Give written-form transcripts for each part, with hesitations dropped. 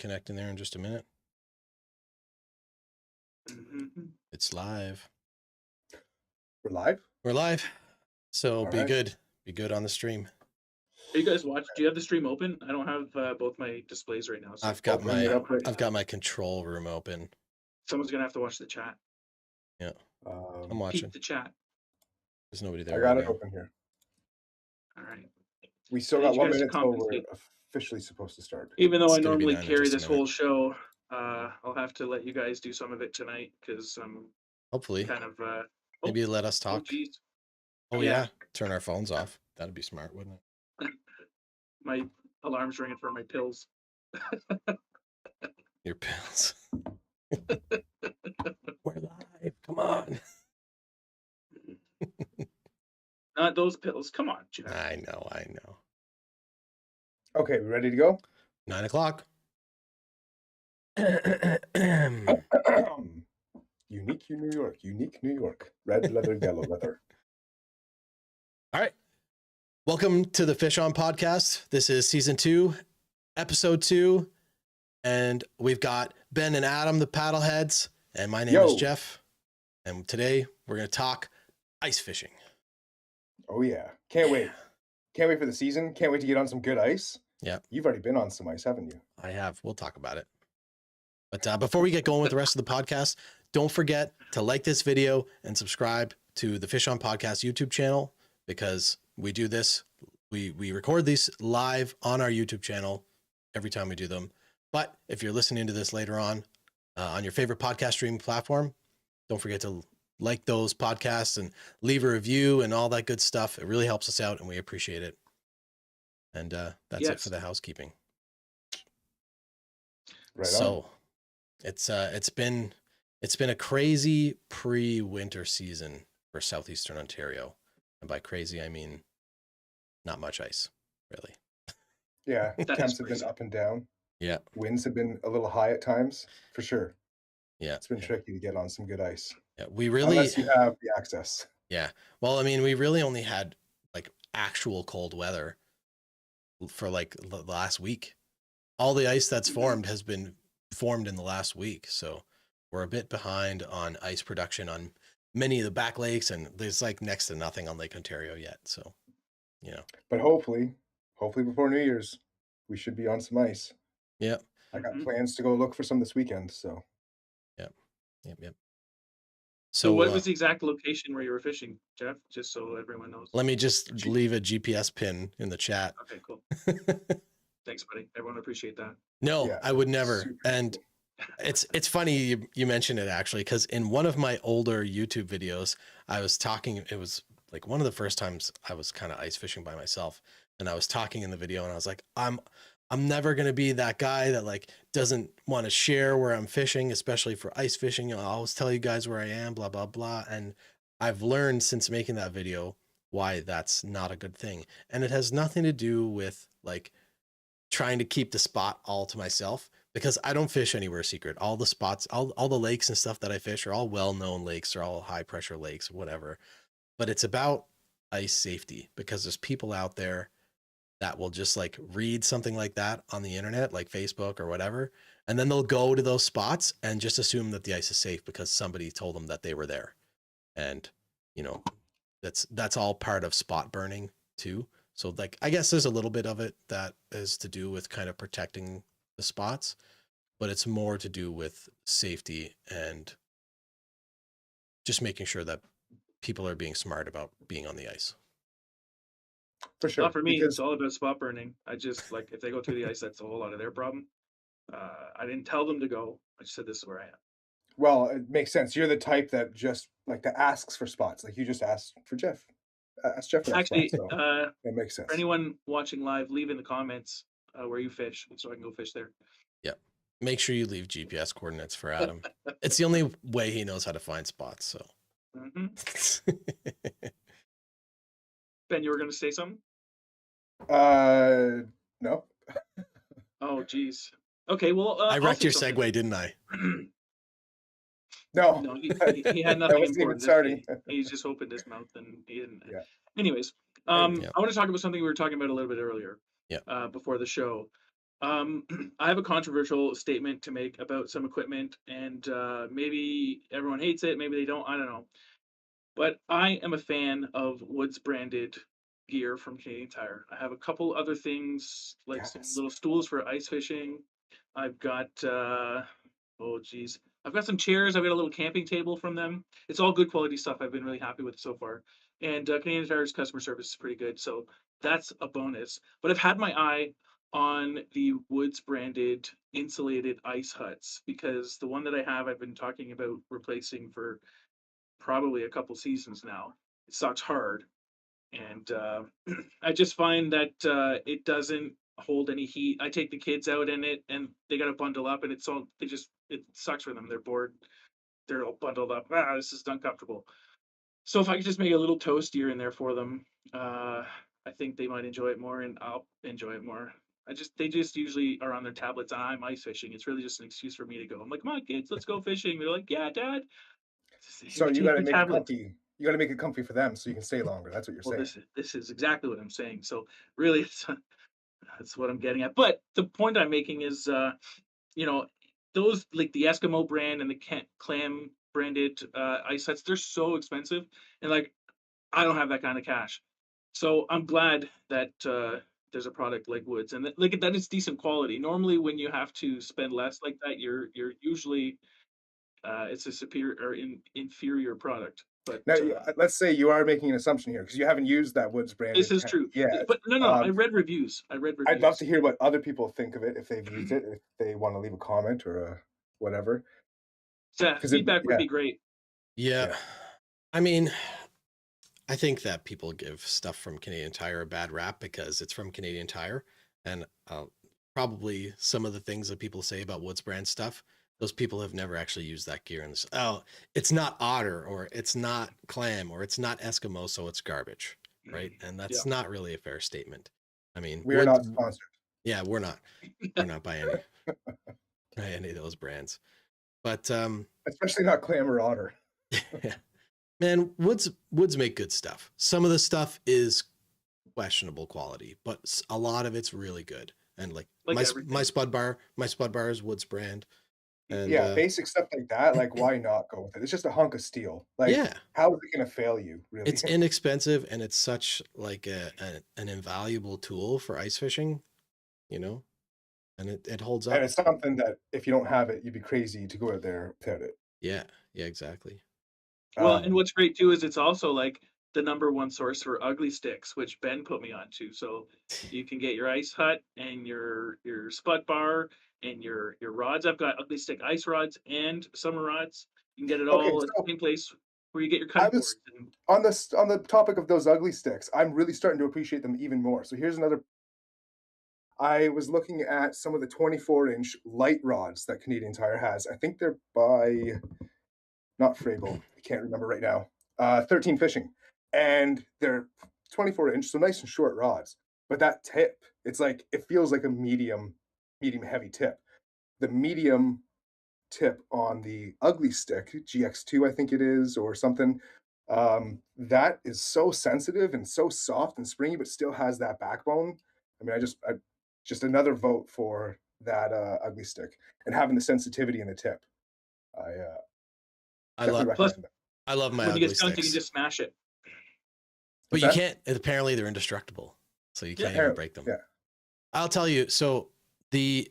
connecting there in just a minute. It's live. We're live? We're live. So All be right. good. Be good on the stream. Are you guys watch? Do you have the stream open? I don't have both my displays right now. So I've got Open it up right I've got my control room open. someone's gonna have to watch the chat. Yeah, I'm Um, watching. Peek the chat. There's nobody I there got right it now. open here. All right. We still I got need you 1 guys to minute till we're compensate. officially supposed to start. Even though It's I gonna be normally done in carry just a this minute. whole show, I'll have to let you guys do some of it tonight because I'm Hopefully, kind of. maybe let us Oh, talk. geez. Oh Yeah. yeah, turn our phones off. That'd be smart, wouldn't it? My alarm's ringing for my pills. Your pills. We're live. Come on. Not those pills. Come on, Jeff. I know. Okay, we ready to go? 9 o'clock. Unique New York. Unique New York. Red leather, yellow leather. All right. Welcome to the Fish On Podcast. This is season 2, episode 2. And we've got Ben and Adam, the PaddleHeads. And my name is Yo. Jeff. And today we're going to talk ice fishing. Oh yeah. Can't wait. Can't wait for the season. Can't wait to get on some good ice. Yeah. You've already been on some ice, haven't you? I have. We'll talk about it. But before we get going with the rest of the podcast, don't forget to like this video and subscribe to the Fish On Podcast YouTube channel because we do this. We record these live on our YouTube channel every time we do them. But if you're listening to this later on your favorite podcast streaming platform, don't forget to like those podcasts and leave a review and all that good stuff. It really helps us out and we appreciate it. And that's it Yes. for the housekeeping. Right So it's been a crazy pre-winter season for southeastern Ontario. And by crazy, I mean not much ice, really. Yeah. That is Temps have been crazy. up and down. Yeah. Winds have been a little high at times, for sure. Yeah. It's been tricky to get on some good ice. Yeah. We really, Unless you have the access. yeah. Well, I mean, we really only had like actual cold weather for like the last week. All the ice that's formed has been formed in the last week. So we're a bit behind on ice production on many of the back lakes, and there's like next to nothing on Lake Ontario yet. So, you know, But hopefully before New Year's, we should be on some ice. yeah. I got Mhm. plans to go look for some this weekend, so Yep. So what So was the exact location where you were fishing, Jeff? Just so everyone knows. let me just leave a GPS pin in the chat. Okay, cool. Thanks, buddy. Everyone appreciate that. No, yeah, I would never. super And cool. it's funny you mentioned it actually, because in one of my older YouTube videos, I was talking, it was like one of the first times I was kind of ice fishing by myself. And I was talking in the video and I was like, I'm never going to be that guy that like doesn't want to share where I'm fishing, especially for ice fishing. You know, I'll always tell you guys where I am, blah, blah, blah. And I've learned since making that video why that's not a good thing. And it has nothing to do with like trying to keep the spot all to myself, because I don't fish anywhere secret. All the spots, all the lakes and stuff that I fish are all well-known lakes. They're all high pressure lakes, whatever. But it's about ice safety, because there's people out there that will just like read something like that on the internet, like Facebook or whatever. And then they'll go to those spots and just assume that the ice is safe because somebody told them that they were there. And, you know, that's all part of spot burning too. So like, I guess there's a little bit of it that is to do with kind of protecting the spots, but it's more to do with safety and just making sure that people are being smart about being on the ice. For sure. Not for me. Because It's all about spot burning. I just like if they go through the ice, that's a whole lot of their problem. I didn't tell them to go. I just said this is where I am. well, it makes sense. You're the type that just like that asks for spots. Like you just asked for Jeff. Ask Jeff for that Actually, spot. So that makes sense. for anyone watching live, leave in the comments where you fish, so I can go fish there. Make sure you leave GPS coordinates for Adam. It's the only way he knows how to find spots. So hmm Ben, you were going to say something? No. Oh, geez. Okay, well, I I'll wrecked say your something. segue, didn't I? No. No, he had That nothing wasn't even important. to starting. say. He just opened his mouth and he didn't. Yeah. Anyways, Yeah. I want to talk about something we were talking about a little bit earlier. Yeah. Before the show, I have a controversial statement to make about some equipment, and maybe everyone hates it, maybe they don't. I don't know. But I am a fan of Woods branded gear from Canadian Tire. I have a couple other things, like some Yes. little stools for ice fishing. I've got oh geez. I've got some chairs. I've got a little camping table from them. It's all good quality stuff. I've been really happy with it so far. And Canadian Tire's customer service is pretty good, so that's a bonus. But I've had my eye on the Woods branded insulated ice huts because the one that I have, I've been talking about replacing for probably a couple seasons now. It sucks hard, and I just find that it doesn't hold any heat. I take the kids out in it, and they got to bundle up, and it sucks for them. They're bored. They're all bundled up. Ah, this is uncomfortable. So if I could just make a little toastier in there for them, I think they might enjoy it more, and I'll enjoy it more. They just usually are on their tablets, and I'm ice fishing. It's really just an excuse for me to go. I'm like, come on, kids, let's go fishing. They're like, yeah, Dad. So you got Take to your make it tablets. comfy. You got to make it comfy for them so you can stay longer. That's what you're Well, saying. this is exactly what I'm saying. So really, that's what I'm getting at. But the point I'm making is, you know, those like the Eskimo brand and the clam branded ice sets, they're so expensive, and like I don't have that kind of cash. So I'm glad that there's a product like Woods, and like that is decent quality. Normally, when you have to spend less like that, you're usually it's a superior or inferior product. But Now, let's say you are making an assumption here because you haven't used that Woods this branded is true. yet. But no, I read reviews. I read I'd love reviews. to hear what other people think of it if they've used it, if they want to leave a comment or whatever. So Because feedback would be great. Yeah. Yeah. I mean, I think that people give stuff from Canadian Tire a bad rap because it's from Canadian Tire. And probably some of the things that people say about Woods brand stuff, those people have never actually used that gear. And oh, it's not otter or it's not clam or it's not Eskimo, so it's garbage, right? And Yeah. that's not really a fair statement. I mean, we are not sponsored. Yeah, we're not. We're not by any of those brands. But Especially not clam or otter. yeah. Man, Woods make good stuff. Some of the stuff is questionable quality, but a lot of it's really good. And like my spud bar is Woods brand. And yeah, basic stuff like that. Like, why not go with it? It's just a hunk of steel. Like, yeah, how is it going to fail you? Really, it's inexpensive and it's such like an invaluable tool for ice fishing, you know, and it holds up. And it's something that if you don't have it, you'd be crazy to go out there without it. Yeah, exactly. Well, and what's great too is it's also like the number one source for ugly sticks, which Ben put me onto. So you can get your ice hut and your spud bar and your rods. I've got ugly stick ice rods and summer rods. You can get it all at the same place where you get your cutting boards. On the topic of those ugly sticks, I'm really starting to appreciate them even more. So here's another. I was looking at some of the 24-inch light rods that Canadian Tire has. I think they're by not Frable. I can't remember right now. 13 Fishing, and they're 24-inch, so nice and short rods. But that tip, it's like it feels like a medium heavy tip. The medium tip on the ugly stick, GX2, I think it is, or something. That is so sensitive and so soft and springy, but still has that backbone. I mean, I just another vote for that ugly stick and having the sensitivity in the tip. I love recommend that. I love my when ugly you get stumped, sticks. you can just smash it. But you can't. Apparently, they're indestructible, so you can't even break them. Yeah. I'll tell you. So the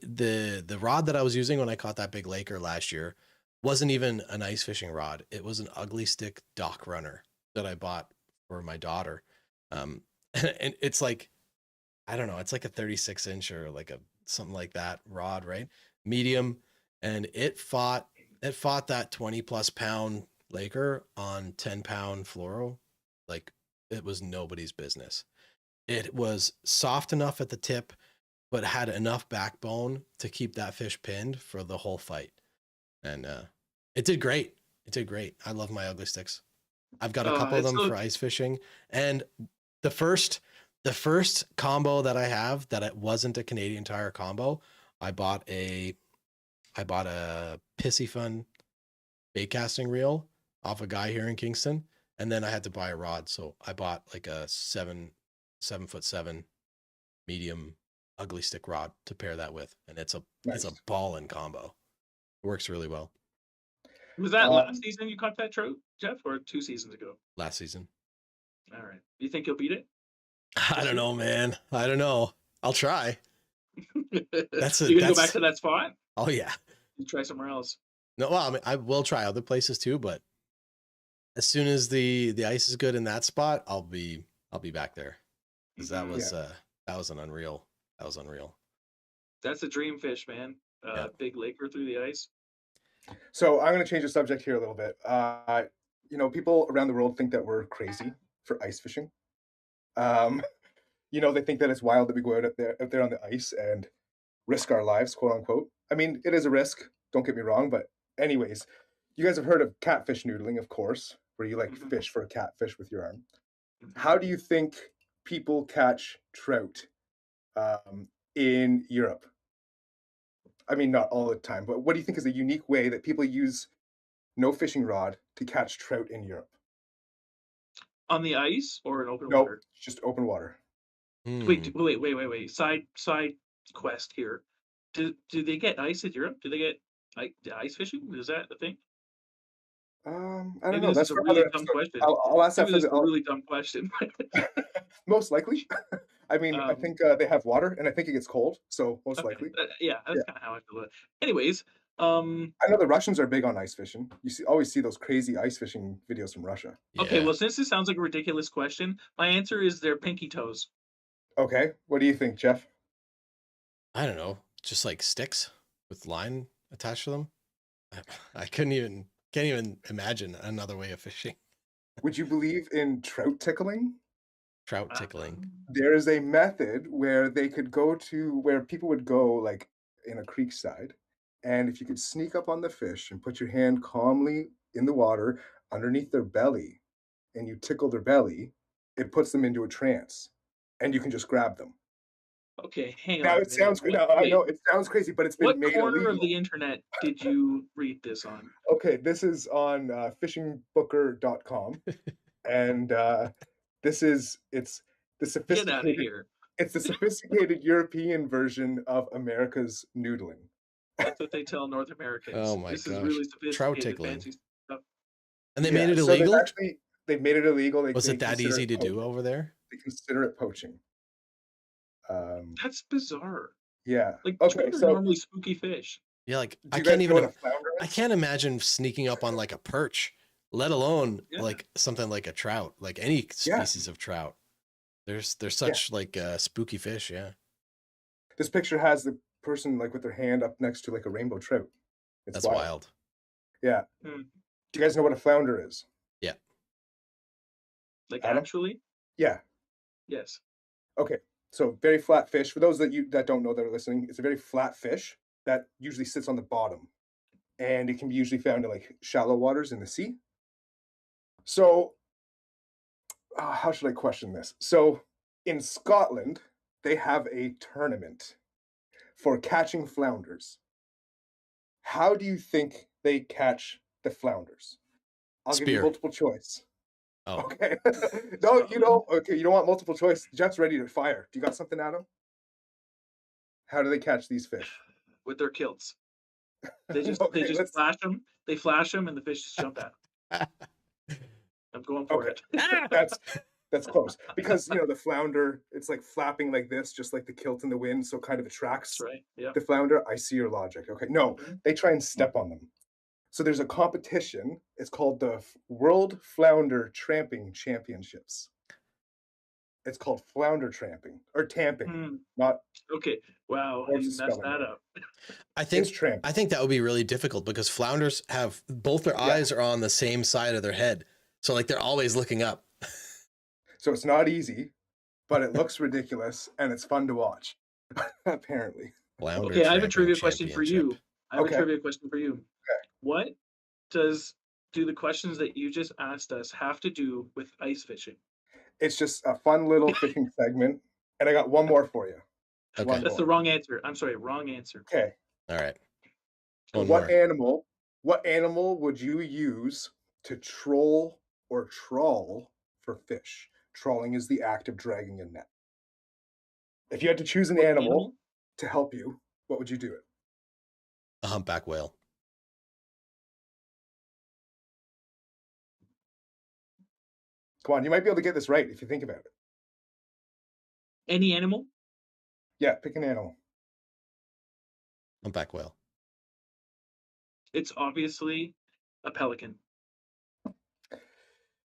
rod that I was using when I caught that big laker last year wasn't even an ice fishing rod. It was an ugly stick dock runner that I bought for my daughter. And it's like, I don't know, it's like a 36-inch or like a something like that rod, right? Medium, and it fought that 20+ pound laker on 10-pound fluoro like it was nobody's business. It was soft enough at the tip, but had enough backbone to keep that fish pinned for the whole fight. And it did great. I love my ugly sticks. I've got a couple of them for ice fishing. And the first combo that I have that it wasn't a Canadian Tire combo, I bought a Pissy Fun bait casting reel off a guy here in Kingston, and then I had to buy a rod, so I bought like a 7'7" medium ugly stick rod to pair that with, and it's a Nice. ball in combo. It works really well. Was that last season you caught that trout, Jeff, or 2 seasons ago? Last season. All right. You think you'll beat it? I don't know, man. I don't know. I'll try. That's You gonna go back to that spot? Oh yeah. You try somewhere else. No, well, I mean, I will try other places too, but as soon as the ice is good in that spot, I'll be back there. Because that was unreal. That was unreal. That's a dream fish, man. Big laker through the ice. So I'm going to change the subject here a little bit. You know, people around the world think that we're crazy for ice fishing. You know, they think that it's wild that we go out there on the ice and risk our lives, quote unquote. I mean, it is a risk. Don't get me wrong, but anyways, you guys have heard of catfish noodling, of course, where you like fish for a catfish with your arm. How do you think people catch trout in Europe? I mean, not all the time, but what do you think is a unique way that people use no fishing rod to catch trout in Europe? On the ice or in open No, water? just open water. Wait. Side quest here. Do they get ice in Europe? Do they get ice fishing? Is that the thing? I don't Maybe know. this That's is a for really another dumb episode. question. I'll ask that Maybe for this is a really dumb question. most likely. I mean, I think they have water, and I think it gets cold, so most likely. Yeah, that's kind of how I feel about it. Anyways, I know the Russians are big on ice fishing. You always see those crazy ice fishing videos from Russia. okay, Yeah. well, since this sounds like a ridiculous question, my answer is their pinky toes. Okay, what do you think, Jeff? I don't know. Just like sticks with line attached to them. I can't even imagine another way of fishing. Would you believe in trout tickling? Trout tickling. There is a method where they could go to where people would go, like in a creek side, and if you could sneak up on the fish and put your hand calmly in the water underneath their belly, and you tickle their belly, it puts them into a trance, and you can just grab them. Okay, hang Now on. it sounds good. I know it sounds crazy, but it's been What made corner illegal. of the internet did you read this on? Okay, this is on fishingbooker.com, and it's the Get out of sophisticated. here. It's the sophisticated European version of America's noodling. That's what they tell North Americans. Oh my This gosh. is really Trout sophisticated, tickling. fancy stuff. And they made it So illegal? they've made it illegal. Was they it that consider easy it to do poaching. over there? They consider it poaching. That's bizarre. Yeah. Like, Okay, trout are so normally spooky fish. Yeah, like do you guys know what a flounder I is? can't imagine sneaking up on like a perch, let alone Yeah. like something like a trout, like any species of trout. They're such like spooky fish, yeah. This picture has the person like with their hand up next to like a rainbow trout. It's That's wild. Yeah. Hmm. Do you guys know what a flounder is? Yeah. Like, Adam? actually? Yeah. Yes. Okay. So very flat fish. For those that don't know that are listening, it's a very flat fish that usually sits on the bottom, and it can be usually found in like shallow waters in the sea. So, how should I question this? So, in Scotland, they have a tournament for catching flounders. How do you think they catch the flounders? I'll give you Spear. multiple choice. Oh, Okay. No, you don't. Okay, you don't want multiple choice. Jeff's ready to fire. Do you got something, Adam? How do they catch these fish? With their kilts. They just Okay, let's- flash them. They flash them, and the fish just jump at them. I'm going for Okay. it. That's close because the flounder, it's like flapping like this, just like the kilt in the wind, so kind of attracts That's right. Yeah. the flounder. I see your logic. Okay, no, they try and step on them. So there's a competition. It's called the World Flounder Tramping Championships. It's called flounder tramping or tamping, not. Okay. Wow. What's You the messed spelling? that up. I think It's tramping. I think that would be really difficult because flounders have both their eyes are on the same side of their head. So like they're always looking up. So it's not easy, but it looks ridiculous and it's fun to watch. Apparently. Flounder Okay, I have a tramping trivia question for you. championship. I have Okay. a trivia question for you. Okay. What do the questions that you just asked us have to do with ice fishing? It's just a fun little fishing segment. And I got one more for you. Okay. One That's more. the wrong answer. I'm sorry, wrong answer. Okay. All right. One What more. animal would you use to troll or trawl for fish? Trawling is the act of dragging a net. If you had to choose an What animal to help you, what would you do it? A humpback whale. Come on, you might be able to get this right if you think about it. Any animal? Yeah, pick an animal. Humpback whale. It's obviously a pelican.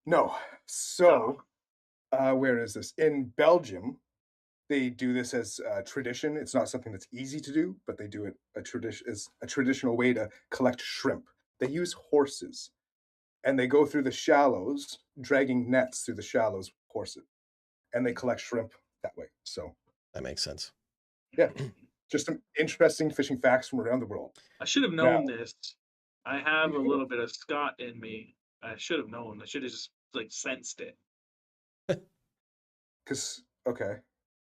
No. So, where is this? In Belgium, they do this as a tradition. It's not something that's easy to do, but they do it as a traditional way to collect shrimp. They use horses, and they go through the shallows, dragging nets through the shallows with horses, and they collect shrimp that way. So, That makes sense. yeah, just some interesting fishing facts from around the world. I should have Now, known this. I have a little bit of Scott in me. I should have known. I should have just like sensed it. because okay,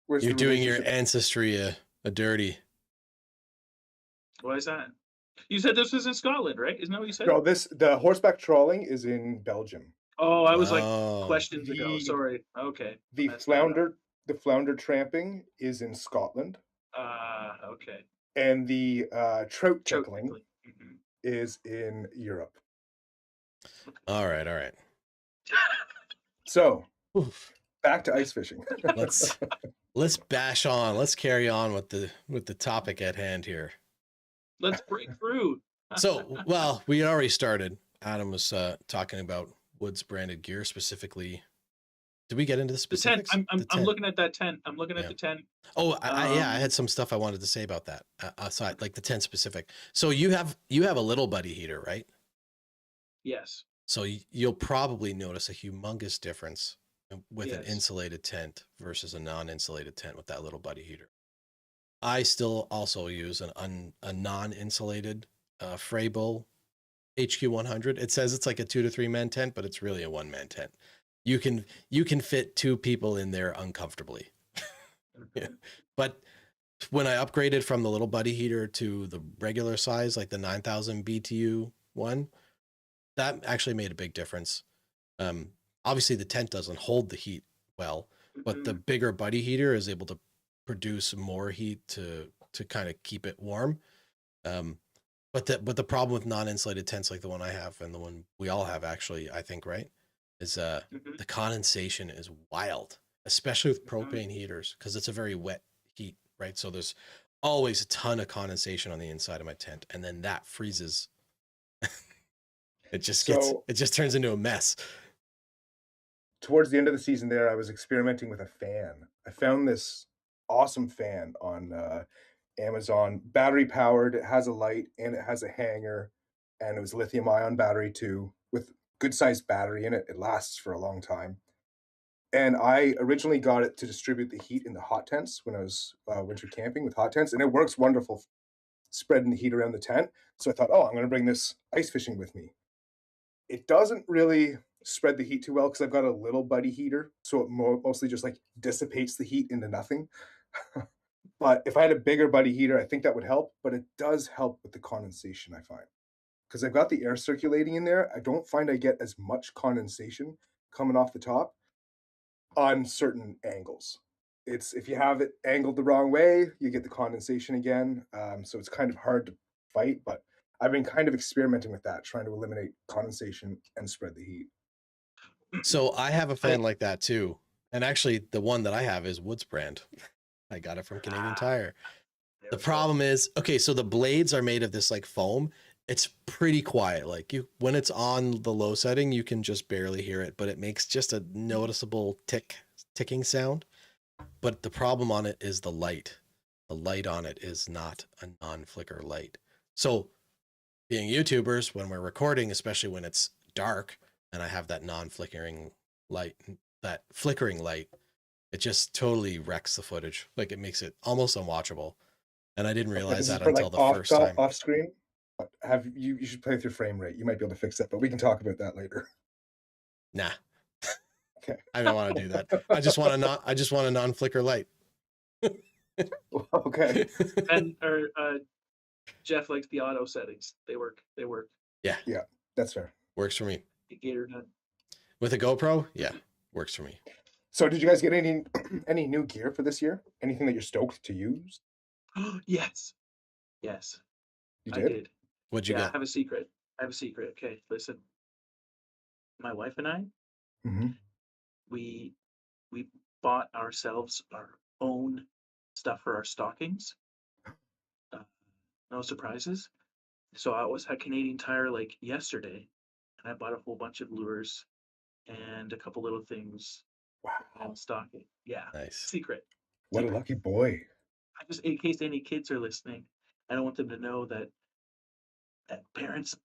where's You're the doing your relationship? ancestry a dirty. Why is that? You said this was in Scotland, right? Isn't that what you said? No, the horseback trawling is in Belgium. Oh, I was like Oh, questions ago. The Sorry. Okay. the Messed that up. flounder tramping is in Scotland, Okay. and the trout Choke tickling tickling. Mhm. is in Europe. all right. So Oof. back to ice fishing. Let's bash on. Let's carry on with the topic at hand here. Let's break through. So, well, we had already started. Adam was talking about Woods branded gear specifically. Did we get into the The tent. specifics? I'm looking at that tent. I'm looking at Yeah. the tent. Oh, I had some stuff I wanted to say about that. So like the tent specific. So you have a little buddy heater, right? Yes. So you'll probably notice a humongous difference with an Yes. insulated tent versus a non-insulated tent with that little buddy heater. I still also use a non-insulated Freybull HQ100. It says it's like a 2 to 3 man tent, but it's really a 1 man tent. You can fit 2 people in there uncomfortably. Yeah. But when I upgraded from the little buddy heater to the regular size, like the 9,000 BTU one, that actually made a big difference. Obviously the tent doesn't hold the heat well, but the bigger buddy heater is able to produce more heat to kind of keep it warm. But the problem with non-insulated tents like the one I have and the one we all have actually, I think, right, is the condensation is wild, especially with propane heaters, because it's a very wet heat, right? So there's always a ton of condensation on the inside of my tent, and then that freezes. It just turns into a mess. Towards the end of the season there, I was experimenting with a fan. I found this awesome fan on Amazon, battery powered. It has a light and it has a hanger, and it was lithium ion battery too, with good sized battery in it. It lasts for a long time. And I originally got it to distribute the heat in the hot tents when I was winter camping with hot tents, and it works wonderful spreading the heat around the tent. So I thought, oh, I'm going to bring this ice fishing with me. It doesn't really spread the heat too well because I've got a little buddy heater, so it mostly just like dissipates the heat into nothing. But if I had a bigger buddy heater, I think that would help. But it does help with the condensation, I find, because I've got the air circulating in there. I don't find I get as much condensation coming off the top on certain angles. It's if you have it angled the wrong way, you get the condensation again. So it's kind of hard to fight, but I've been kind of experimenting with that, trying to eliminate condensation and spread the heat. So I have a fan like that too. And actually the one that I have is Woods brand. I got it from Canadian Tire. The problem is, okay, so the blades are made of this like foam. It's pretty quiet. Like when it's on the low setting, you can just barely hear it, but it makes just a noticeable ticking sound. But the problem on it is the light. The light on it is not a non-flicker light. So being YouTubers, when we're recording, especially when it's dark and I have that non-flickering light, that flickering light, it just totally wrecks the footage. Like it makes it almost unwatchable. And I didn't realize that until the first time. Off screen. You should play with your frame rate. You might be able to fix that, but we can talk about that later. Nah. Okay. I don't want to do that. I just want a non-flicker light. Okay. And Jeff likes the auto settings. They work. Yeah, That's fair. works for me. The Gator nut. With a GoPro, yeah, works for me. So did you guys get any any new gear for this year? Anything that you're stoked to use? Yes, yes, You I did? did. What'd you Yeah, get? I have a secret. I have a secret. Okay, listen. My wife and I, Mm-hmm. we we bought ourselves our own stuff for our stockings. Uh, no surprises. So I was at Canadian Tire like yesterday, and I bought a whole bunch of lures and a couple little things Wow. on stocking. Yeah, Nice. secret, What a secret. lucky boy. I just, in case any kids are listening, I don't want them to know that parents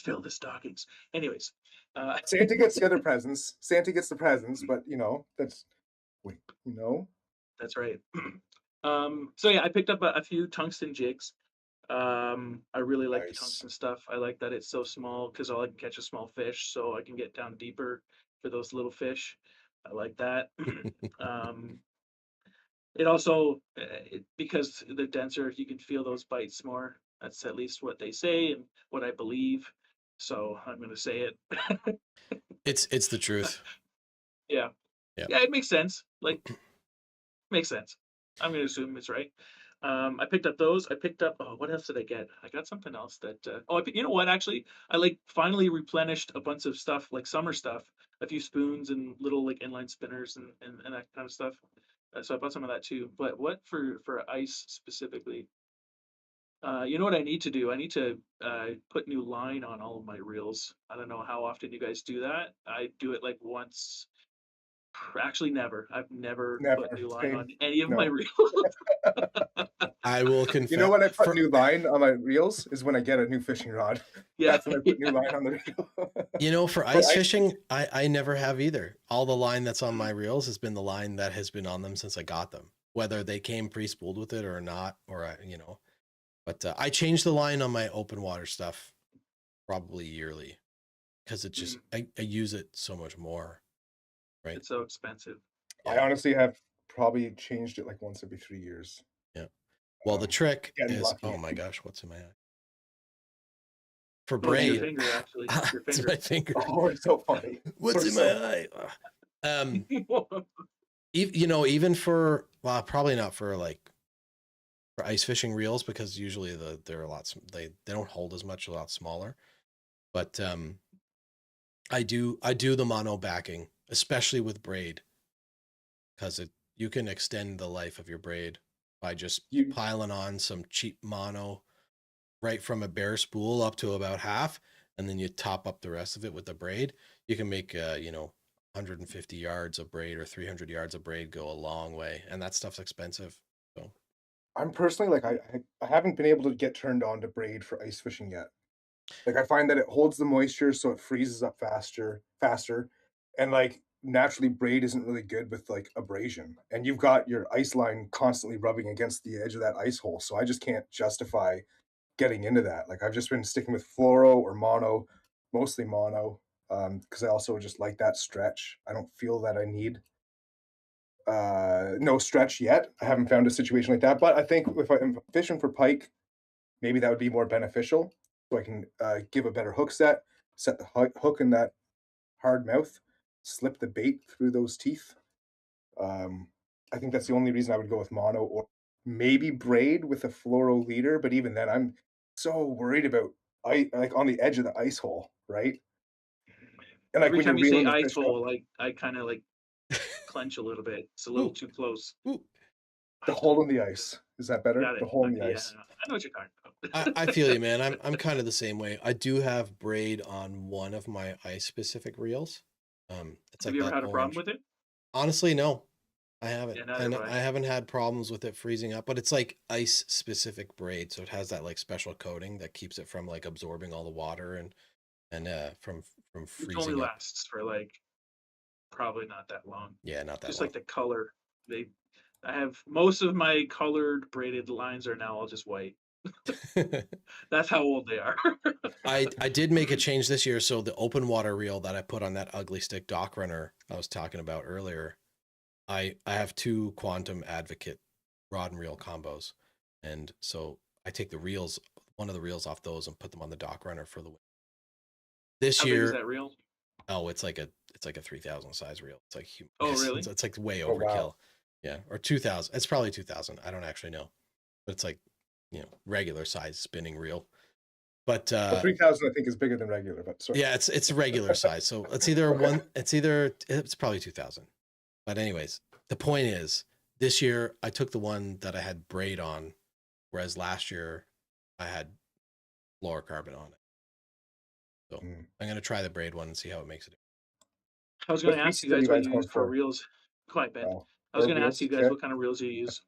fill the stockings. Anyways, Santa gets the other presents. Santa gets the presents, but that's wait, that's right. So yeah, I picked up a few tungsten jigs. I really like the nice. tungsten stuff. I like that it's so small because all I can catch is small fish, so I can get down deeper for those little fish. I like that. um, it also because they're denser, you can feel those bites more. That's at least what they say and what I believe. So I'm gonna say it. It's the truth. Yeah, Yeah. yeah, it makes sense. Like makes sense. I'm gonna assume it's right. I picked up those. I picked up. Oh, what else did I get? I got something else that. You know what? Actually, I like finally replenished a bunch of stuff, like summer stuff, a few spoons and little like inline spinners and that kind of stuff. So I bought some of that too. But what for ice specifically? You know what I need to do? I need to put new line on all of my reels. I don't know how often you guys do that. I do it like once. Actually, never. I've never put Never. new line Same. on any of my No. reels. I will You know confess when I put for new line on my reels is when I get a new fishing rod. Yeah, That's when I put new line on the reel. for For ice ice fishing, I never have either. All the line that's on my Mm, reels has been the line that has been on them since I got them, whether they came pre-spooled with it or not, or But I change the line on my open water stuff probably yearly because it just mm, I use it so much more, right? it's so expensive. I Yeah, honestly have probably changed it like once every 3 years. yeah. Well, the trick Getting is, lucky. oh my gosh, what's in my eye? For Oh, it's your braid, finger, actually. Your it's my finger. finger. Oh, it's so funny. What's We're in my so eye? Even for probably not for like for ice fishing reels because usually they're a lot they don't hold as much, a lot smaller. But I do the mono backing, especially with braid, because you can extend the life of your braid by just you piling on some cheap mono right from a bare spool up to about half, and then you top up the rest of it with the braid. You can make 150 yards of braid or 300 yards of braid go a long way, and that stuff's expensive. So I'm personally like I haven't been able to get turned on to braid for ice fishing yet. Like I find that it holds the moisture so it freezes up faster. And like naturally braid isn't really good with like abrasion. And you've got your ice line constantly rubbing against the edge of that ice hole. So I just can't justify getting into that. Like I've just been sticking with fluoro or mono, mostly mono, because I also just like that stretch. I don't feel that I need no stretch yet. I haven't found a situation like that. But I think if I'm fishing for pike, maybe that would be more beneficial. So I can give a better hook set the hook in that hard mouth, slip the bait through those teeth. Um, I think that's the only reason I would go with mono or maybe braid with a fluoro leader. But even then, I'm so worried about like on the edge of the ice hole, right? And like Every when you're time you say reeling the ice fish up, hole, I kind of like clench a little bit. It's a little ooh, too close. ooh. the hole in the ice. Is that better? Got The it. hole in the Okay, yeah, ice. I know what you're talking I about. feel you, man. I'm kind of the same way. I do have braid on one of my ice specific reels. It's Have like you ever that had a problem orange. with it? Honestly, no, I haven't, Yeah, neither and have I. I haven't had problems with it freezing up. But it's like ice specific braid, so it has that like special coating that keeps it from like absorbing all the water and from Which only freezing up. lasts for like probably not that long. Yeah, not that Just long. like the color. They I have most of my colored braided lines are now all just white. That's how old they are. I did make a change this year. So the open water reel that I put on that ugly stick dock runner I was talking about earlier, I have two Quantum Advocate rod and reel combos, and so I take one of the reels off those and put them on the dock runner for the this How big is year. that reel? Oh, it's like it's like a 3,000 size reel. It's like Oh, humongous. really? It's like way Oh, overkill. wow. Yeah, or 2,000. It's probably 2,000. I don't actually know, but it's like regular size spinning reel. But Well, 3,000 I think is bigger than regular, but sorry. yeah, it's regular size. So it's either it's probably 2,000. But anyways, the point is, this year I took the one that I had braid on, whereas last year I had fluorocarbon on it. So I'm gonna try the braid one and see how it makes it. I was going What to ask pieces you are guys you what guys you going use for for? reels. Quite bent. Wow. I was Or going to ask reels? you guys Okay. what kind of reels you use.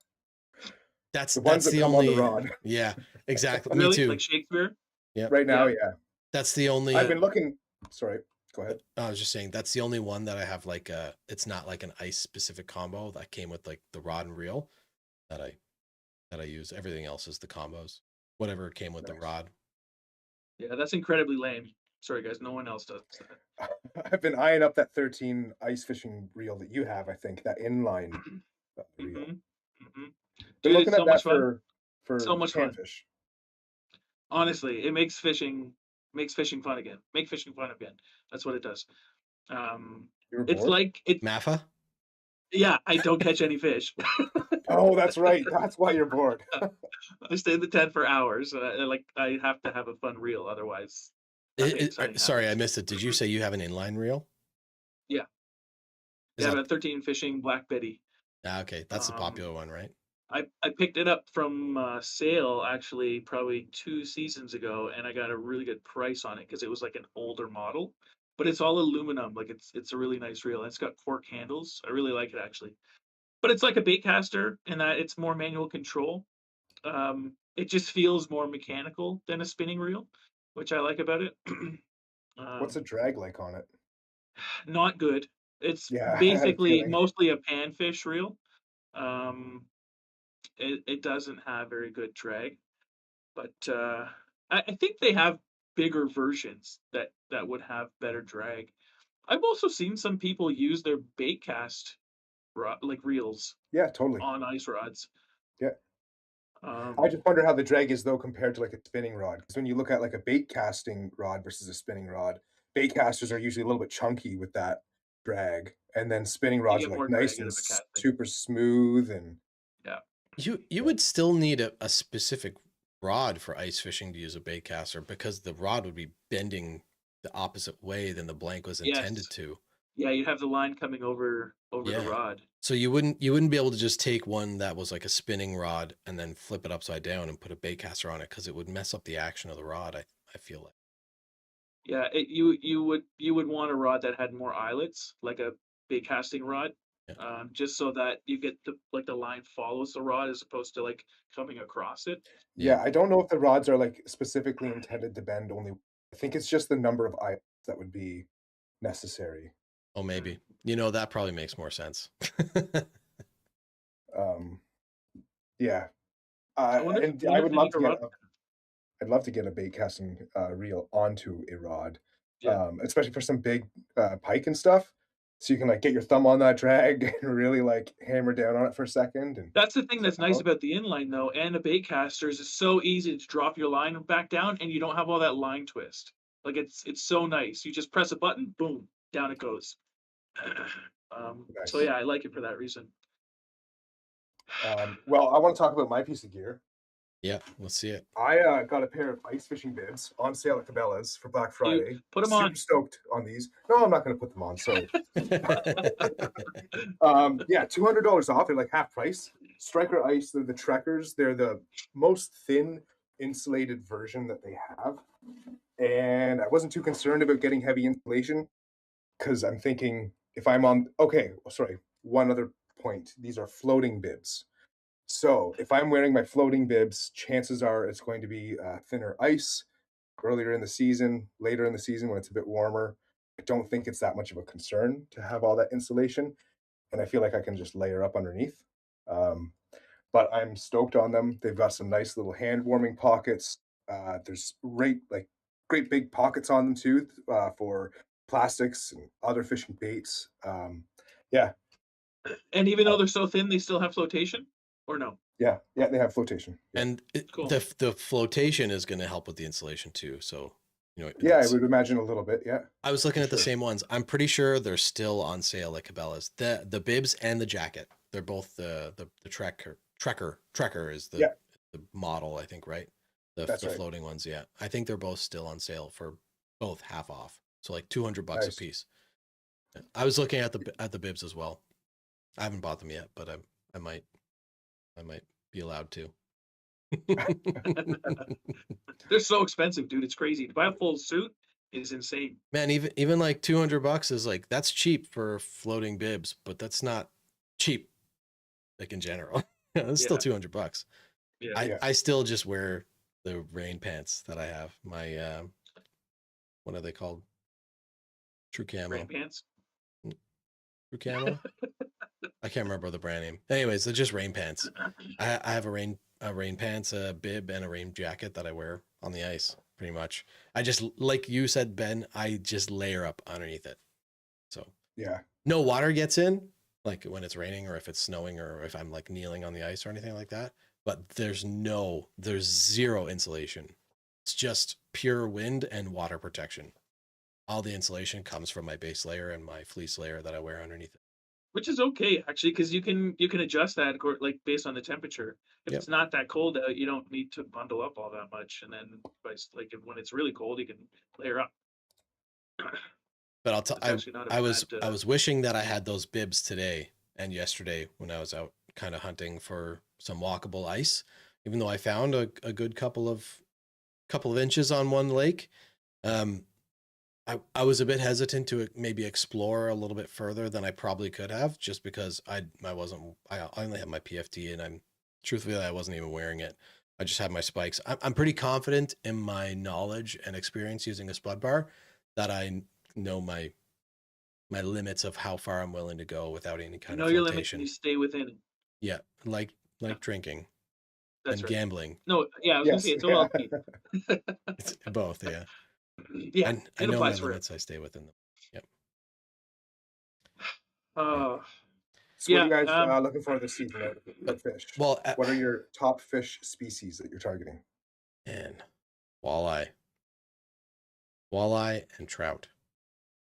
That's The ones that the come on the only rod. Yeah, exactly. Me Really? too. Like Shakespeare? Yeah. Right now, Yeah. yeah. That's the only. I've been looking. Sorry, go ahead. I was just saying that's the only one that I have like it's not like an ice specific combo that came with like the rod and reel that I use. Everything else is the combos. Whatever came with the Nice. rod. Yeah, that's incredibly lame. Sorry, guys. No one else does that. I've been eyeing up that 13 ice fishing reel that you have. I think that inline reel. Mhm. Mhm. Been Dude, looking it's at so that much fun. for So much fun. panfish. Honestly, it makes fishing fun again. Make fishing fun again. That's what it does. You were It's bored? like it. Maffa? Yeah, I don't catch any fish. Oh, that's right. That's why you're bored. I stay in the tent for hours. I have to have a fun reel, otherwise nothing exciting Sorry, I happens. missed it. Did you say you have an inline reel? Yeah. Is Yeah, that about 13 fishing Black Betty. okay? That's the popular one, right? I picked it up from sale actually probably 2 seasons ago, and I got a really good price on it because it was like an older model, but it's all aluminum. Like it's a really nice reel. And it's got cork handles. I really like it actually. But it's like a bait caster in that it's more manual control. It just feels more mechanical than a spinning reel, which I like about it. What's the drag like on it? Not good. It's Yeah, I had a basically feeling. mostly a panfish reel. Um, it doesn't have very good drag, but I think they have bigger versions that would have better drag. I've also seen some people use their bait cast like reels Yeah, totally. on ice rods. Yeah. I Um, just wonder how the drag is though compared to like a spinning rod. Because when you look at like a bait casting rod versus a spinning rod, bait casters are usually a little bit chunky with that drag, and then spinning you rods are get like more nice drag out and of a casting. super smooth and Yeah. You would still need a specific rod for ice fishing to use a bait caster because the rod would be bending the opposite way than the blank was intended Yes. to. Yeah, you'd have the line coming over the Yeah. rod. So you wouldn't be able to just take one that was like a spinning rod and then flip it upside down and put a bait caster on it because it would mess up the action of the rod. I feel like. Yeah, you would want a rod that had more eyelets, like a bait casting rod, Yeah. just so that you get the line follows the rod as opposed to like coming across it. yeah, I don't know if the rods are like specifically intended to bend only. I think it's just the number of eyes that would be necessary. Oh, maybe. That probably makes more sense. Um, yeah, I wonder if, and I wonder if would they love make to a get rod. I'd love to get a bait casting reel onto a rod, Yeah, especially for some big pike and stuff. So you can like get your thumb on that drag and really like hammer down on it for a second and that's the thing flip that's it nice out. about the inline though, and a bait caster is it's so easy to drop your line back down, and you don't have all that line twist. Like it's so nice. You just press a button, boom, down it goes. So Nice. yeah, I like it for that reason. Well, I want to talk about my piece of gear. Yeah, let's see it. I got a pair of ice fishing bibs on sale at Cabela's for Black Dude, Friday. put them Super on. stoked on these. No, I'm not going to put them on. Sorry. Yeah, $200 off. They're like half price. Striker Ice. They're the Trekkers. They're the most thin insulated version that they have. And I wasn't too concerned about getting heavy insulation because I'm thinking if I'm on. Okay, sorry. One other point. These are floating bibs. So if I'm wearing my floating bibs, chances are it's going to be thinner ice earlier in the season, later in the season when it's a bit warmer. I don't think it's that much of a concern to have all that insulation, and I feel like I can just layer up underneath. Um, but I'm stoked on them. They've got some nice little hand warming pockets. There's great big pockets on them too for plastics and other fishing baits. Yeah, And even though uh, they're so thin, they still have flotation, or no? yeah, they have flotation. Yeah. And Cool. the flotation is going to help with the insulation too. So You know, Yeah, I would imagine a little bit. Yeah. I was looking for at the sure. same ones. I'm pretty sure they're still on sale at Cabela's. The bibs and the jacket. They're both the Trekker is Yeah, the model, I think, right? that's The right. floating ones, yeah. I think they're both still on sale for both half off. So like $200 a Nice. piece. I was looking at the bibs as well. I haven't bought them yet, but I might be allowed to. They're so expensive, dude. It's crazy. To buy a full suit is insane. Man, even like $200 is like, that's cheap for floating bibs, but that's not cheap like in general. It's still Yeah. $200. Yeah. Yeah. I still just wear the rain pants that I have. My what are they called? True Camo. Rain pants. True Camo? I can't remember the brand name. Anyways, they're just rain pants. I have a rain pants, a bib, and a rain jacket that I wear on the ice, pretty much. I just, like you said, Ben, I just layer up underneath it. So Yeah. no water gets in, like when it's raining or if it's snowing or if I'm like kneeling on the ice or anything like that. But there's zero insulation. It's just pure wind and water protection. All the insulation comes from my base layer and my fleece layer that I wear underneath it. Which is okay actually, because you can adjust that like based on the temperature. If Yep. it's not that cold, you don't need to bundle up all that much. And then, like when it's really cold, you can layer up. But It's actually not a I was bad. wishing that I had those bibs today and yesterday when I was out kind of hunting for some walkable ice. Even though I found a good couple of inches on one lake, I was a bit hesitant to maybe explore a little bit further than I probably could have, just because I only had my PFT and truthfully I wasn't even wearing it. I just had my spikes. I'm pretty confident in my knowledge and experience using a spud bar that I know my limits of how far I'm willing to go without any You kind know of your limits and flotation. you stay within it. Yeah, like Yeah, drinking that's and right. gambling. No, yeah, I was gonna say Yes. it's all healthy. It's both, yeah. Yeah, I it know my applies for limits. I stay within them. Yep. Yeah. So what are Yeah. you guys looking for this season for fish? Well, What are your top fish species that you're targeting? and walleye and trout.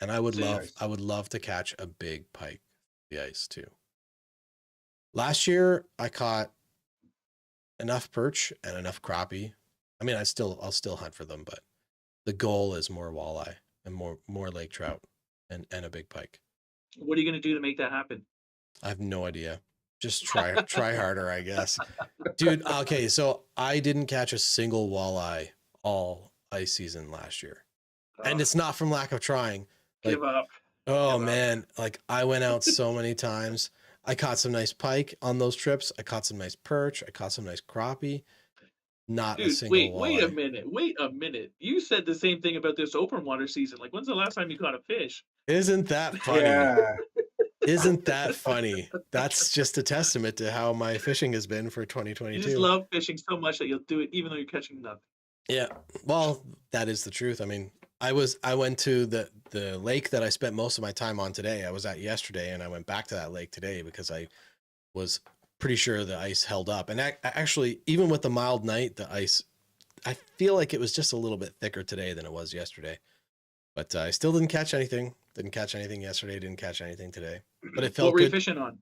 And I would Same. love to catch a big pike the ice too. Last year I caught enough perch and enough crappie. I mean, I'll still hunt for them, but the goal is more walleye and more lake trout and a big pike. What are you gonna do to make that happen? I have no idea. Just try harder, I guess. Dude, okay, so I didn't catch a single walleye all ice season last year. And it's not from lack of trying. Like, Give up. oh Give up. man, like I went out so many times. I caught some nice pike on those trips. I caught some nice perch. I caught some nice crappie. Not a Dude, single wait a walleye. minute. Wait a minute. You said the same thing about this open water season. Like, when's the last time you caught a fish? Isn't that funny? Yeah. Isn't that funny? That's just a testament to how my fishing has been for You just 2022. love fishing so much that you'll do it even though you're catching nothing. Yeah. Well, that is the truth. I mean, I went to the lake that I spent most of my time on today. I was at yesterday and I went back to that lake today because I was pretty sure the ice held up. And actually, even with the mild night, the ice, I feel like it was just a little bit thicker today than it was yesterday. But I still didn't catch anything. Didn't catch anything yesterday. Didn't catch anything today. But it felt What were you good. fishing on?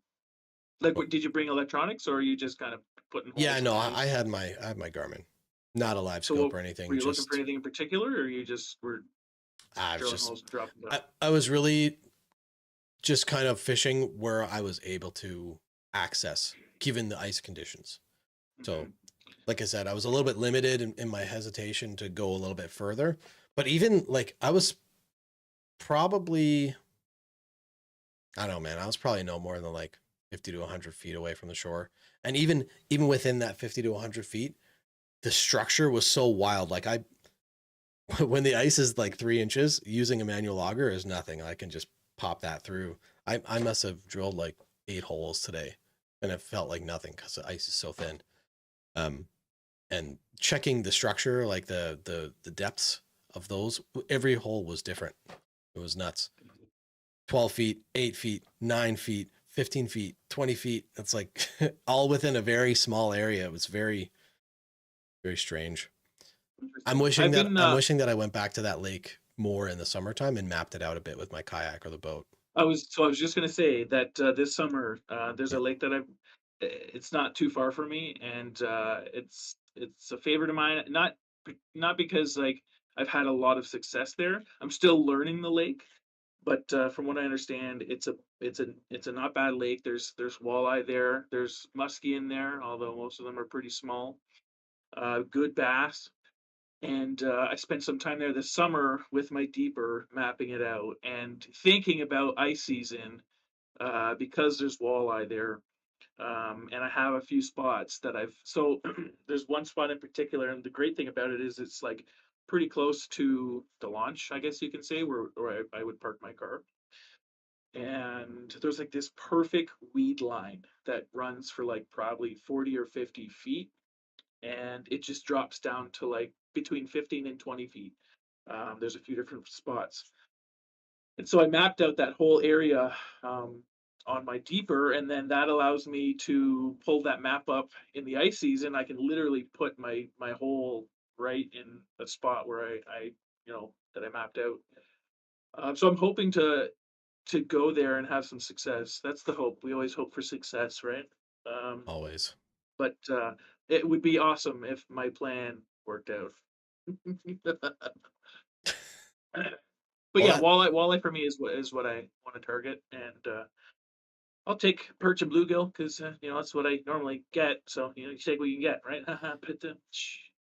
Like, did you bring electronics, or are you just kind of putting holes? Yeah, in no, the I ice? had my Garmin, not a live So scope or anything. were you looking Just for anything in particular, or you just were I was drilling just holes and dropping down? I was really just kind of fishing where I was able to access given the ice conditions. So, Mhm. like I said, I was a little bit limited in my hesitation to go a little bit further. But even like I was probably, I don't know, man, I was probably no more than like 50 to 100 feet away from the shore. And even within that 50 to 100 feet, the structure was so wild. Like when the ice is like 3 inches, using a manual auger is nothing. I can just pop that through. I must have drilled like 8 holes today and it felt like nothing because the ice is so thin. And checking the structure, like the depths of those, every hole was different. It was nuts. 12 feet, 8 feet, 9 feet, 15 feet, 20 feet. It's like all within a very small area. It was very, very strange. I'm Interesting. wishing I've that been I'm wishing that I went back to that lake more in the summertime and mapped it out a bit with my kayak or the boat. I was just gonna say that this summer there's Yeah. a lake that it's not too far from me, and it's a favorite of mine. Not because like I've had a lot of success there. I'm still learning the lake, but from what I understand, it's a not bad lake. There's walleye there. There's muskie in there, although most of them are pretty small. Good bass. And I spent some time there this summer with my deeper, mapping it out and thinking about ice season because there's walleye there. And I have a few spots that so there's one spot in particular, and the great thing about it is it's like pretty close to the launch, I guess you can say, where I would park my car. And there's like this perfect weed line that runs for like probably 40 or 50 feet, and it just drops down to like between 15 and 20 feet. There's a few different spots. And so I mapped out that whole area on my deeper, and then that allows me to pull that map up in the ice season. I can literally put my hole right in a spot where that I mapped out. So I'm hoping to go there and have some success. That's the hope. We always hope for success, right? Um, Always. but it would be awesome if my plan worked out. But Well, yeah, that walleye for me is what I want to target, and I'll take perch and bluegill because that's what I normally get. So you take what you can get, right? but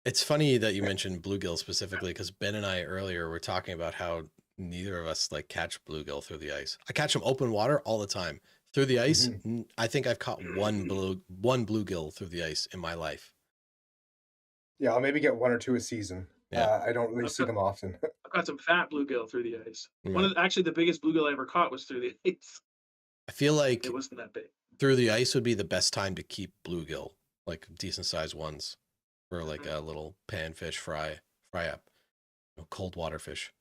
it's funny that you mentioned bluegill specifically because Ben and I earlier were talking about how neither of us like catch bluegill through the ice. I catch them open water all the time. Through the ice, I think I've caught one bluegill through the ice in my life. Yeah, I'll maybe get one or two a season. Yeah. I don't really I've see got them often. I've got some fat bluegill through the ice. Yeah. Actually the biggest bluegill I ever caught was through the ice. I feel like It wasn't that big. through the ice would be the best time to keep bluegill, like decent sized ones for like a little panfish fry up, cold water fish.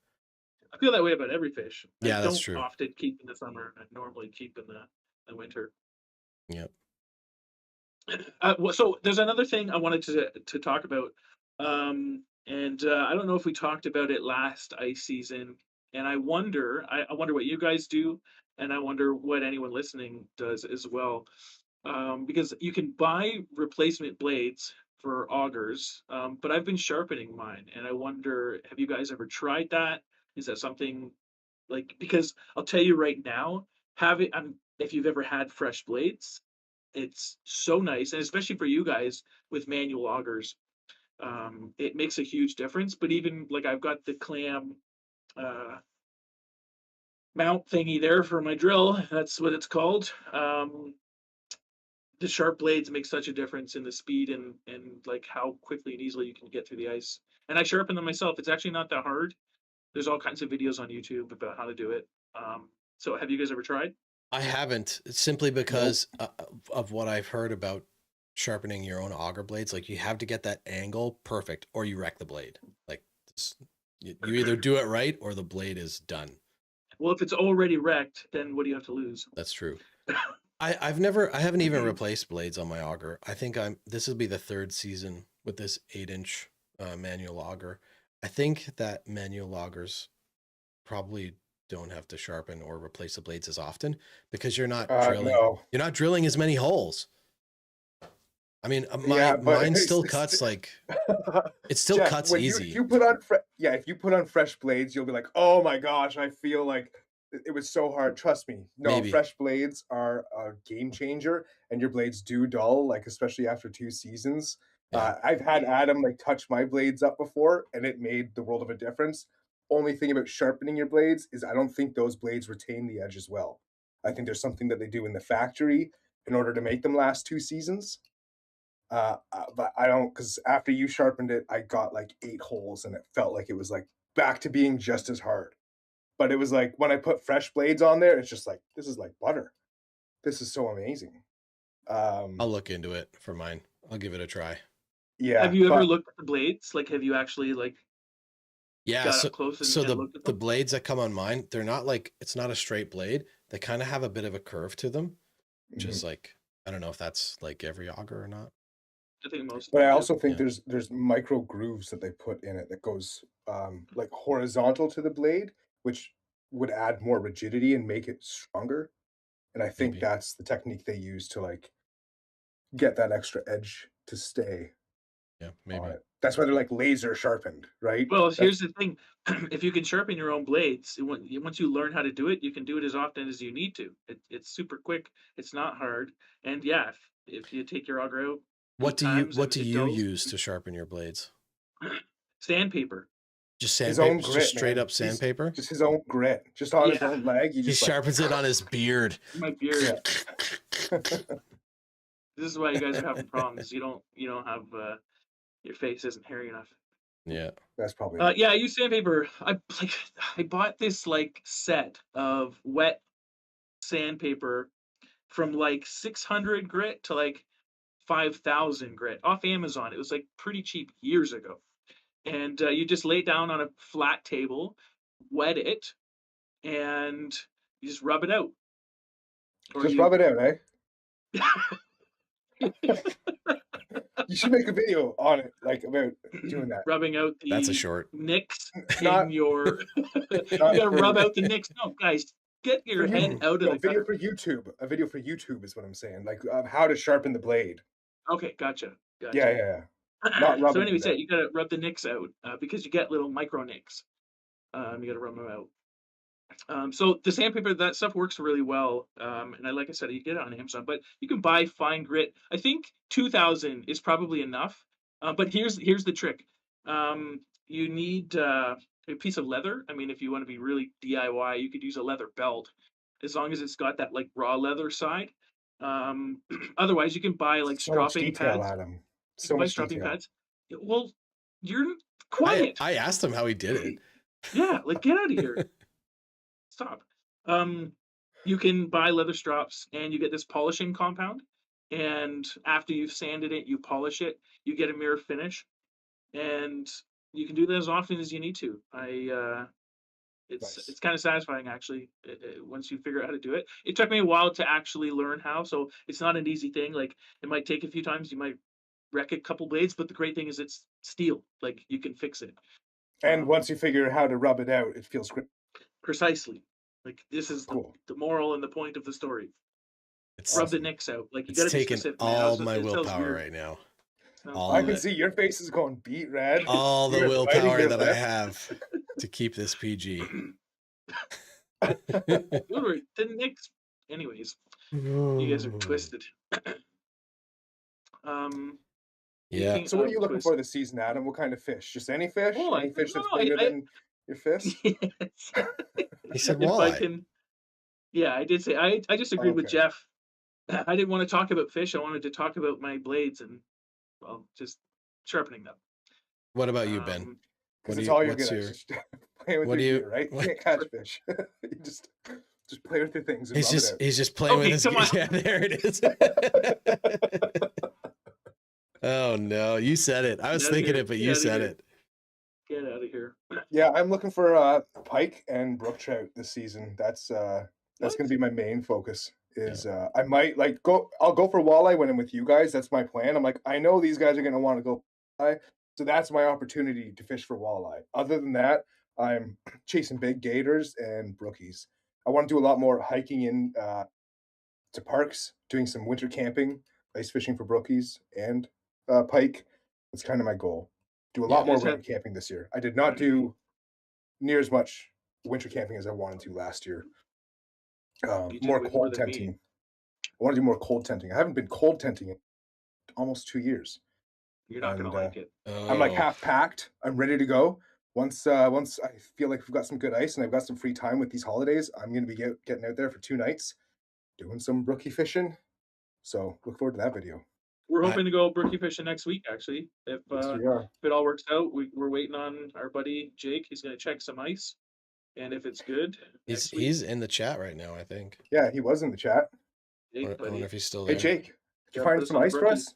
I feel that way about every fish. Yeah, I that's don't true. often keep in the summer. I normally keep in the winter. Yep. So there's another thing I wanted to talk about, and I don't know if we talked about it last ice season, and I wonder what you guys do, and I wonder what anyone listening does as well, because you can buy replacement blades for augers, but I've been sharpening mine, and I wonder, have you guys ever tried that? Is that something like because I'll tell you right now, if you've ever had fresh blades, it's so nice, and especially for you guys with manual augers, it makes a huge difference. But even like I've got the clam uh, mount thingy there for my drill. That's what it's called. The sharp blades make such a difference in the speed and like how quickly and easily you can get through the ice. And I sharpen them myself. It's actually not that hard. There's all kinds of videos on YouTube about how to do it. So have you guys ever tried? I haven't, simply Nope. because of what I've heard about sharpening your own auger blades. Like you have to get that angle perfect or you wreck the blade. Like you either do it right or the blade is done. Well, if it's already wrecked, then what do you have to lose? That's true. I haven't even replaced blades on my auger. I think this will be the third season with this 8-inch manual auger. I think that manual augers probably don't have to sharpen or replace the blades as often because you're not No. drilling as many holes. I mean, Yeah, but mine still cuts like it still Jeff, cuts when easy. if you put on if you put on fresh blades, you'll be like, "Oh my gosh, I feel like it was so hard." Trust me. No, Maybe. fresh blades are a game changer, and your blades do dull, like especially after 2 seasons. Yeah. I've had Adam like touch my blades up before, and it made the world of a difference. Only thing about sharpening your blades is I don't think those blades retain the edge as well. I think there's something that they do in the factory in order to make them last 2 seasons. But I don't because after you sharpened it, I got like 8 holes and it felt like it was like back to being just as hard. But it was like when I put fresh blades on there, it's just like this is like butter. This is so amazing. I'll look into it for mine. I'll give it a try. Yeah, Have you ever but looked at the blades? Like, have you actually like Yeah, got up close so and looked at the them? blades that come on mine, they're not like it's not a straight blade. They kind of have a bit of a curve to them, which mhm. is like I don't know if that's like every auger or not. I think most But I do. also think Yeah. there's micro grooves that they put in it that goes like horizontal to the blade, which would add more rigidity and make it stronger. And I think Maybe. that's the technique they use to like get that extra edge to stay Yeah, on maybe. it. That's why they're like laser sharpened, right? Well, That's here's the thing: if you can sharpen your own blades, once you learn how to do it, you can do it as often as you need to. It's super quick. It's not hard, and yeah, if you take your auger out What 8 do you times what and do it you dulls, use to sharpen your blades? sandpaper. Just his own sandpaper, just grit, straight man. up He's sandpaper? just his own grit, just on his Yeah, own leg. He He just like, sharpens it on his beard. my yeah. beard. This is why you guys are having problems. You don't have your face isn't hairy enough. Yeah. That's probably it. Yeah, I use sandpaper. I bought this like set of wet sandpaper from like 600 grit to like 5,000 grit off Amazon. It was like pretty cheap years ago. And you just lay it down on a flat table, wet it, and you just rub it out. Or Just you rub it out, eh? You should make a video on it, like about doing that. rubbing out That's a the short. nicks Not in your. You not gotta rub for out the nicks. No, guys, get for your head you. out of No, the video gutter. for YouTube. A video for YouTube is what I'm saying. Like how to sharpen the blade. Okay, gotcha, Yeah, gotcha. yeah, yeah. Not So, rubbing anyways, it yeah, out. you gotta rub the nicks out because you get little micro nicks. You gotta rub them out. So the sandpaper, that stuff works really well. And like I said, you get it on Amazon, but you can buy fine grit. I think 2,000 is probably enough. But here's the trick. You need a piece of leather. I mean, if you want to be really DIY, you could use a leather belt, as long as it's got that like raw leather side. Otherwise, you can buy like So much stropping detail, pads. Adam. You So can buy much stropping detail. pads. Well, you're I quiet. I asked him how he did it. Yeah, like get out of here. Stop. Um, you can buy leather strops and you get this polishing compound. And after you've sanded it, you polish it, you get a mirror finish, and you can do that as often as you need to. Nice. It's kind of satisfying actually once you figure out how to do it. It took me a while to actually learn how, so it's not an easy thing. Like it might take a few times, you might wreck a couple blades, but the great thing is it's steel. Like you can fix it. And Um, once you figure out how to rub it out, it feels great. Precisely. Like this is Cool. the moral and the point of the story. It's Rub the Awesome. nicks out. Like you it's got to be taking specific, man. all my It sounds willpower weird. right now. Sounds All I of can it. see your face is going beat red. All the You're biting willpower your that I lip. have to keep this PG. the nicks. Anyways, you guys are twisted. Yeah. Speaking So what are of you looking twist. for this season, Adam? What kind of fish? Just any fish? Oh, Any fish no, that's no, bigger than your fist? yes. He said If I walleye. can, yeah, I did say I just agreed with Okay. Jeff. I didn't want to talk about fish. I wanted to talk about my blades and well, just sharpening them. What about you, Ben? Um, Because What do it's you all you're what's good at. your Just playing with what do your you gear, right? You what, can't catch fish. You just play with your things and rub it he's just playing with Okay, his come on. yeah, there it is. Oh no, you said it. I was Get outta thinking here. it, but Get you outta said here. it. Get out of here. Yeah, I'm looking for pike and brook trout this season. That's going What? to be my main focus. Is I might like go. I'll go for walleye when I'm with you guys. That's my plan. I'm like, I know these guys are going to want to go walleye, so that's my opportunity to fish for walleye. Other than that, I'm chasing big gators and brookies. I want to do a lot more hiking in to parks, doing some winter camping, ice fishing for brookies and pike. That's kind of my goal. Do a Yeah. lot more You guys have- winter camping this year. I did not do near as much winter camping as I wanted to last year. You did More way more cold than me. tenting. I want to do more cold tenting. I haven't been cold tenting in almost 2 years. You're not gonna And, like it. I'm like Oh, half packed. I'm ready to go. Once I feel like we've got some good ice and I've got some free time with these holidays, I'm going to be getting out there for 2 nights, doing some brookie fishing. So look forward to that video. We're I- hoping to go brookie fishing next week. Actually, if Yes, we are. it all works out, we're waiting on our buddy Jake. He's gonna check some ice, and if it's good, next week, he's in the chat right now, I think. Yeah, he was in the chat. Jake, I wonder buddy. if he's still Hey there. Jake, did you Yeah, find put us some on ice for brookie. us?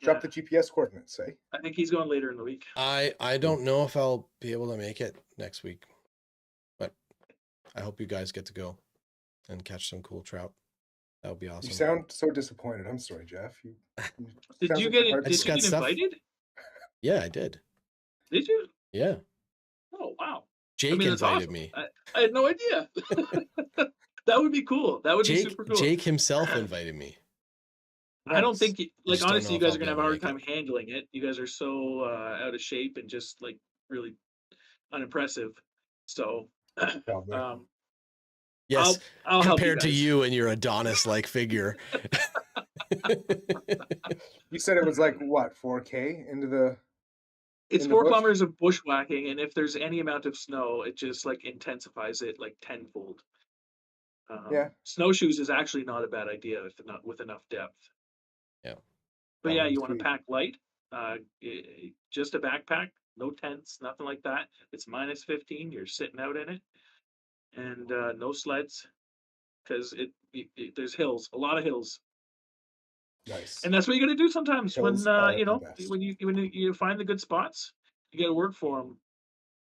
Drop Yeah. the GPS coordinates, eh? I think he's going later in the week. I don't know if I'll be able to make it next week, but I hope you guys get to go and catch some cool trout. That would be You awesome. sound so disappointed. I'm sorry, Jeff. Did sounds you like get your it? heart's Did just you got get stuff. invited? Yeah, I did. Did you? Yeah. Oh wow! Jake that's invited awesome. me. I had no idea. That would be cool. That would be super cool. Jake himself invited me. I don't think, just don't honestly, know you if guys I'll are be gonna have a able to hard make time handling it. You guys are so out of shape and just like really unimpressive. So, Probably. Yes, I'll help compared to guys. you and your Adonis-like figure. You said it was like what, 4K into the. It's in the 4 bush? kilometers of bushwhacking, and if there's any amount of snow, it just like intensifies it like tenfold. Yeah. Snowshoes is actually not a bad idea if not with enough depth. Yeah. But yeah, you want Sweet. to pack light, just a backpack, no tents, nothing like that. It's minus 15. You're sitting out in it, and no sleds because there's hills, a lot of hills, Nice. and that's what you got to do sometimes Hills when are you the know best. when you find the good spots. You got to work for them,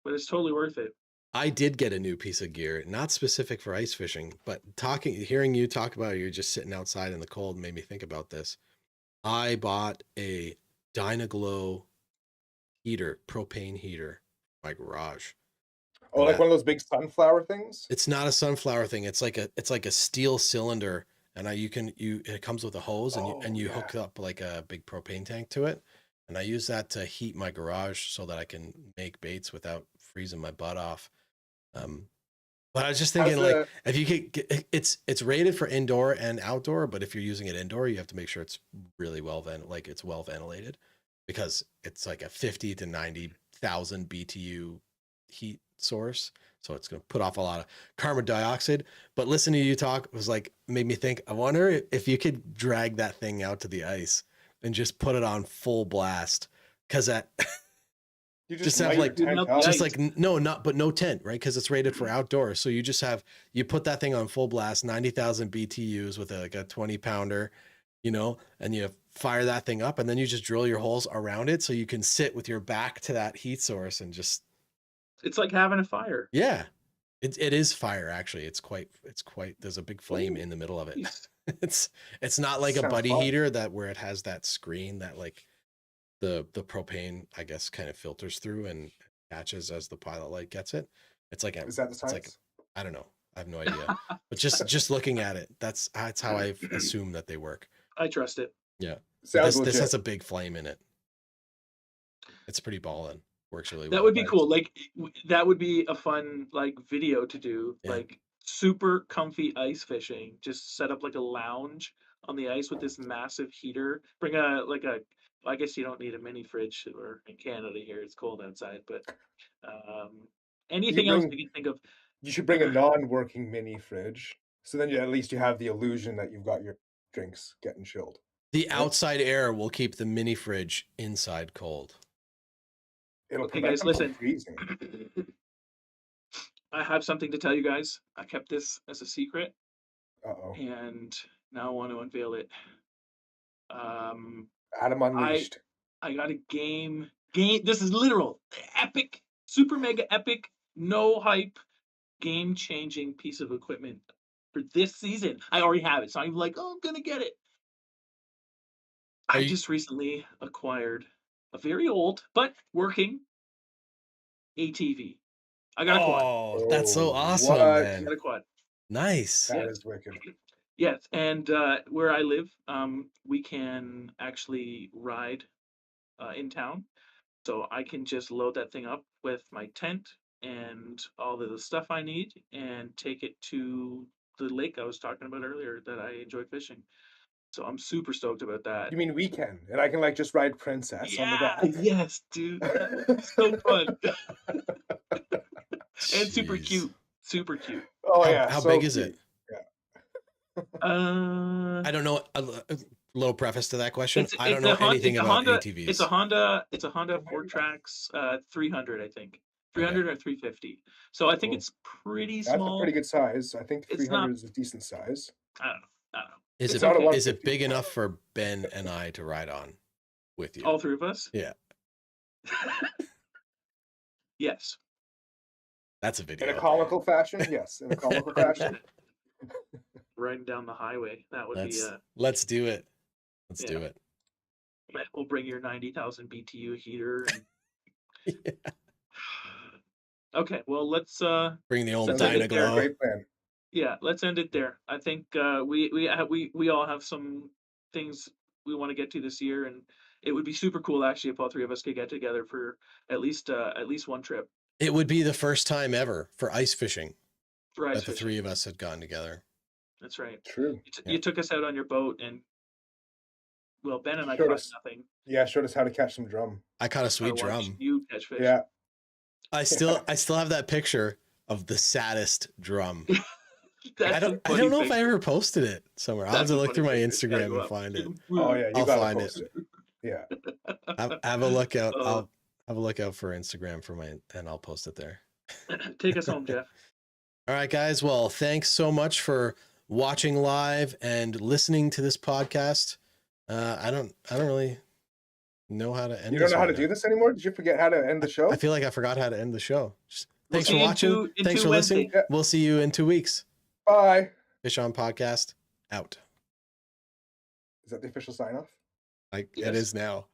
but it's totally worth it. I did get a new piece of gear, not specific for ice fishing, but hearing you talk about it, you're just sitting outside in the cold made me think about this. I bought a Dynaglow heater, propane heater, in my garage. Oh, like one of those big sunflower things? It's not a sunflower thing. It's like a steel cylinder, and it comes with a hose, and you hook up like a big propane tank to it. And I use that to heat my garage so that I can make baits without freezing my butt off. But I was just thinking, like, if you could, it's rated for indoor and outdoor, but if you're using it indoor, you have to make sure it's really well ventilated, because it's like a 50 to 90,000 BTU heat source, so it's going to put off a lot of carbon dioxide. But listening to you talk made me think, I wonder if you could drag that thing out to the ice and just put it on full blast, because that. You just have like no tent, right? Because it's rated for outdoors. So you put that thing on full blast, 90,000 BTUs with a 20-pounder, and you fire that thing up, and then you just drill your holes around it so you can sit with your back to that heat source and just. It's like having a fire. Yeah, it is fire actually. It's quite. There's a big flame in the middle of it. Nice. It's not like a buddy heater where it has that screen that like. The propane, I guess, kind of filters through and catches as the pilot light gets it. It's like is that the science? It's like, I don't know. I have no idea. But just looking at it, that's how I assume that they work. I trust it. Yeah. This has a big flame in it. It's pretty ballin'. Works really well. That would be cool. Like that would be a fun like video to do. Yeah. Like super comfy ice fishing. Just set up like a lounge on the ice with this massive heater. Bring I guess you don't need a mini fridge, or in Canada here it's cold outside, but anything else you can think of. You should bring a non-working mini fridge, so then at least you have the illusion that you've got your drinks getting chilled. The outside air will keep the mini fridge inside cold. Okay, guys, listen. I have something to tell you guys. I kept this as a secret. And now I want to unveil it. Adam Unleashed. I got a game. This is literal, epic, super mega epic, no hype, game-changing piece of equipment for this season. I already have it, so I'm like, I'm gonna get it. I just recently acquired a very old but working ATV. I got a quad. Oh, that's so awesome, man! I got a quad. Nice. That is wicked. Yes, and where I live, we can actually ride in town. So I can just load that thing up with my tent and all of the stuff I need and take it to the lake I was talking about earlier that I enjoy fishing. So I'm super stoked about that. You mean we can? And I can like just ride Princess on the back? Yes, dude. That would be so fun. And super cute. Super cute. Oh, yeah. How big is it? I don't know. A little preface to that question. I don't know anything about ATVs. It's a Honda Ford Trax 300, I think. 300 or 350. So I think it's pretty small. That's a pretty good size. I think 300 is a decent size. I don't know. Is it big enough for Ben and I to ride on with you? All three of us? Yeah. Yes. That's a video. In a comical fashion? Yes, in a comical fashion. riding down the highway. That would be let's do it. Let's Yeah. do it. We'll bring your 90,000 BTU heater. And... Yeah. Okay, well let's Bring the old let's end it there. Dynaglow. Great plan. Yeah, let's end it there. I think we all have some things we want to get to this year, and it would be super cool actually if all three of us could get together for at least one trip It would be the first time ever for ice fishing for ice that the fishing. three of us had gone together. That's right. True. You took us out on your boat, and well, Ben and I Showed caught us- nothing. Yeah, showed us how to catch some drum. I caught a How sweet to watch drum. you catch fish. Yeah. I still have that picture of the saddest drum. That's I a don't funny know if I picture. ever posted it somewhere. I'll have That's to a look through my funny picture. Gotta Instagram go and up. find it. Oh yeah, you I'll gotta find post it. Yeah. Have a look out. Oh. I'll have a look out for Instagram and I'll post it there. Take us home, Jeff. All right, guys. Well, thanks so much for watching live and listening to this podcast. I don't really know how to end. You don't this know how right to do now. this anymore? Did you forget how to end the show? I feel like I forgot how to end the show. We'll Thanks see for you in watching. in Thanks two for listening. Wednesday. We'll see you in 2 weeks. Bye. Fish On Podcast out. Is that the official sign off? Like Yes. it is now.